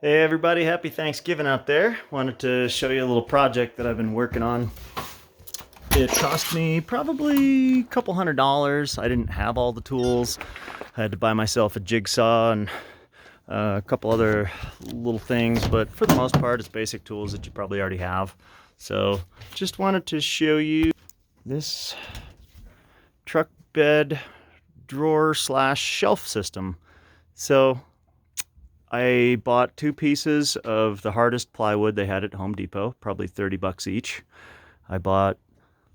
Hey everybody, happy Thanksgiving out there. Wanted to show you a little project that I've been working on. It cost me probably a couple $100. I didn't have all the tools. I had to buy myself a jigsaw and a couple other little things, but for the most part it's basic tools that you probably already have. So just wanted to show you this truck bed drawer slash shelf system. So I bought 2 pieces of the hardest plywood they had at Home Depot, probably 30 bucks each. I bought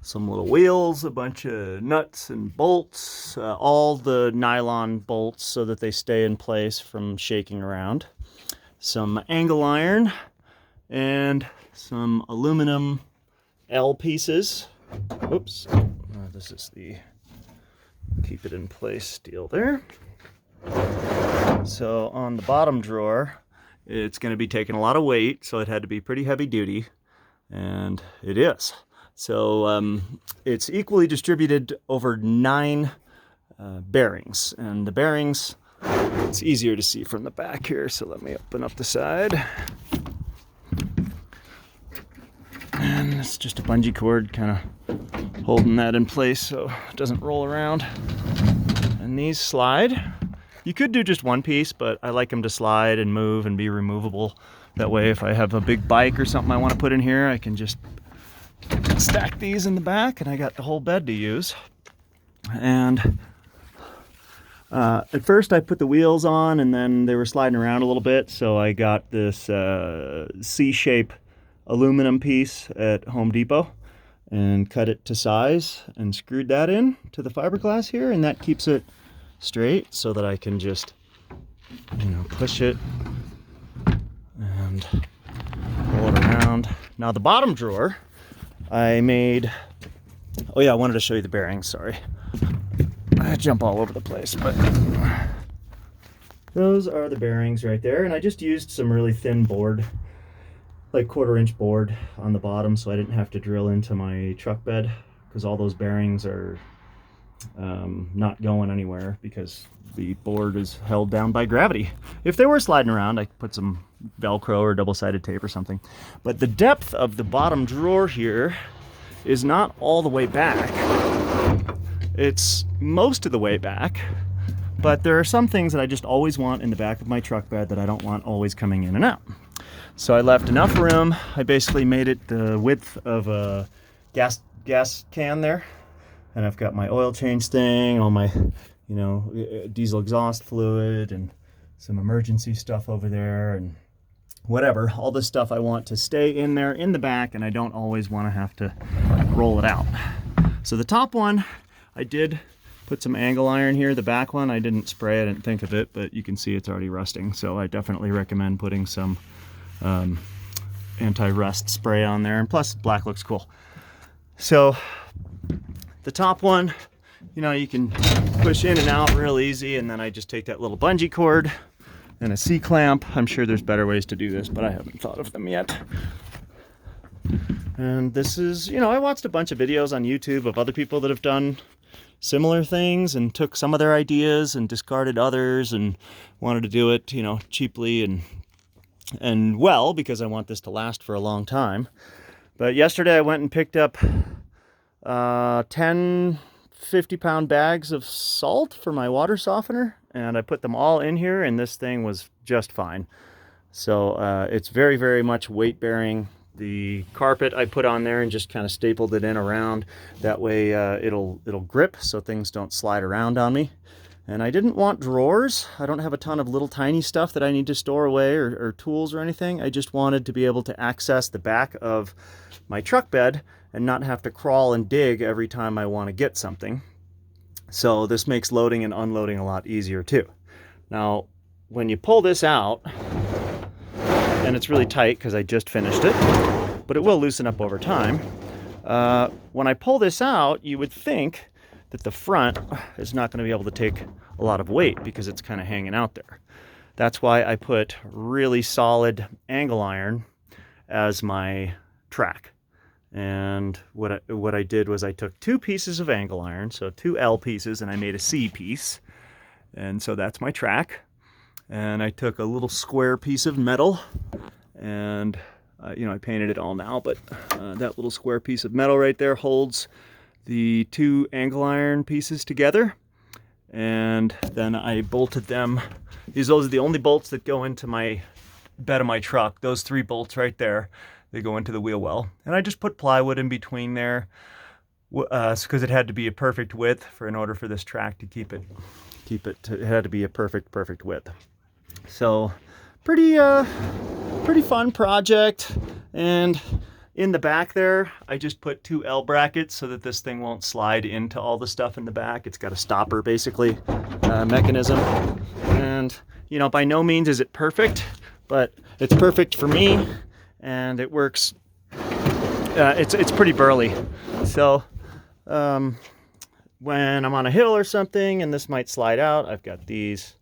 some little wheels, a bunch of nuts and bolts, all the nylon bolts so that they stay in place from shaking around, some angle iron, and some aluminum L pieces. Oops, this is the keep it in place deal there. So on the bottom drawer, it's going to be taking a lot of weight, so it had to be pretty heavy duty, and it is. So it's equally distributed over 9 bearings, and the bearings, it's easier to see from the back here, so let me open up the side. And it's just a bungee cord kind of holding that in place so it doesn't roll around. And these slide. You could do just one piece, but I like them to slide and move and be removable. That way, if I have a big bike or something I want to put in here, I can just stack these in the back and I got the whole bed to use. And at first I put the wheels on and then they were sliding around a little bit, so I got this C-shape aluminum piece at Home Depot and cut it to size and screwed that in to the fiberglass here, and that keeps it straight so that I can just, push it and roll it around. Now the bottom drawer, I made, oh yeah, I wanted to show you the bearings, sorry. I jump all over the place, but those are the bearings right there, and I just used some really thin board, like 1/4-inch board on the bottom, so I didn't have to drill into my truck bed, because all those bearings are not going anywhere because the board is held down by gravity. If they were sliding around, I could put some Velcro or double-sided tape or something. But the depth of the bottom drawer here is not all the way back. It's most of the way back, but there are some things that I just always want in the back of my truck bed that I don't want always coming in and out. So I left enough room. I basically made it the width of a gas can there. And I've got my oil change thing, all my, diesel exhaust fluid and some emergency stuff over there and whatever. All this stuff I want to stay in there in the back, and I don't always want to have to roll it out. So the top one, I did put some angle iron here. The back one, I didn't spray, I didn't think of it, but you can see it's already rusting. So I definitely recommend putting some anti-rust spray on there. And plus, black looks cool. So the top one, you can push in and out real easy, and then I just take that little bungee cord and a C-clamp. I'm sure there's better ways to do this, but I haven't thought of them yet. And this is, I watched a bunch of videos on YouTube of other people that have done similar things and took some of their ideas and discarded others and wanted to do it, cheaply and well, because I want this to last for a long time. But yesterday I went and picked up 10 50-pound bags of salt for my water softener, and I put them all in here, and this thing was just fine. So it's very, very much weight bearing. The carpet I put on there and just kind of stapled it in around. That way it'll grip so things don't slide around on me. And I didn't want drawers. I don't have a ton of little tiny stuff that I need to store away or tools or anything. I just wanted to be able to access the back of my truck bed and not have to crawl and dig every time I want to get something. So this makes loading and unloading a lot easier too. Now, when you pull this out, and it's really tight because I just finished it, but it will loosen up over time. When I pull this out, you would think that the front is not going to be able to take a lot of weight because it's kind of hanging out there. That's why I put really solid angle iron as my track. And what I did was I took 2 pieces of angle iron, so 2 L pieces, and I made a C piece. And so that's my track. And I took a little square piece of metal and I painted it all now, but that little square piece of metal right there holds the two angle iron pieces together. And then I bolted them. Those are the only bolts that go into my bed of my truck. Those 3 bolts right there, they go into the wheel well. And I just put plywood in between there because it had to be a perfect width in order for this track to keep it. It had to be a perfect width. So pretty fun project. And in the back there, I just put 2 L brackets so that this thing won't slide into all the stuff in the back. It's got a stopper, basically, mechanism. And, by no means is it perfect, but it's perfect for me, and it works. It's pretty burly. So when I'm on a hill or something, and this might slide out, I've got these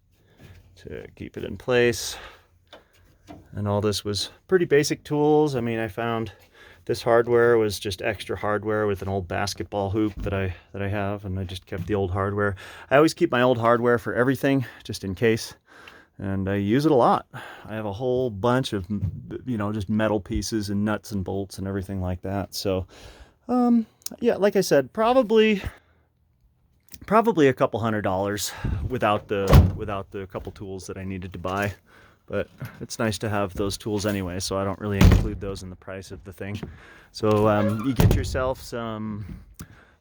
to keep it in place. And all this was pretty basic tools. I mean, I found this hardware was just extra hardware with an old basketball hoop that I have, and I just kept the old hardware. I always keep my old hardware for everything, just in case, and I use it a lot. I have a whole bunch of, just metal pieces and nuts and bolts and everything like that. So, yeah, like I said, probably a couple $100 without the couple tools that I needed to buy. But it's nice to have those tools anyway, so I don't really include those in the price of the thing. So you get yourself some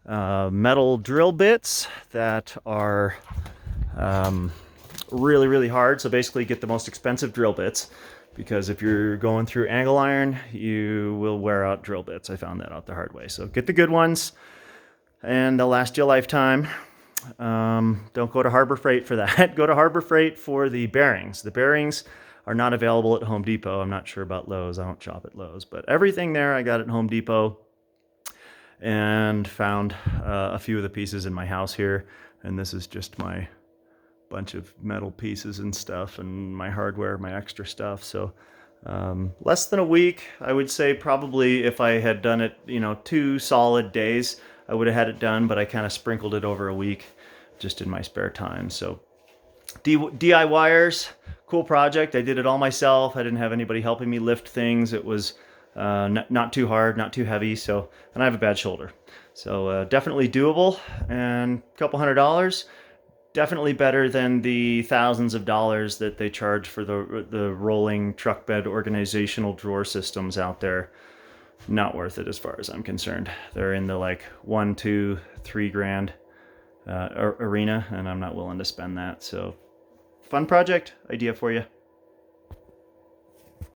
metal drill bits that are really, really hard. So basically get the most expensive drill bits, because if you're going through angle iron, you will wear out drill bits. I found that out the hard way. So get the good ones, and they'll last you a lifetime. Don't go to Harbor Freight for that. Go to Harbor Freight for the bearings. The bearings are not available at Home Depot. I'm not sure about Lowe's. I don't shop at Lowe's, but everything there I got at Home Depot, and found a few of the pieces in my house here. And this is just my bunch of metal pieces and stuff, and my hardware, my extra stuff. So less than a week, I would say. Probably if I had done it, 2 solid days, I would have had it done, but I kind of sprinkled it over a week just in my spare time. So DIYers, cool project. I did it all myself. I didn't have anybody helping me lift things. It was not too hard, not too heavy. So, and I have a bad shoulder. So definitely doable, and a couple $100. Definitely better than the thousands of dollars that they charge for the rolling truck bed organizational drawer systems out there. Not worth it as far as I'm concerned. They're in the like $1, $2, $3 grand arena, and I'm not willing to spend that. So fun project idea for you.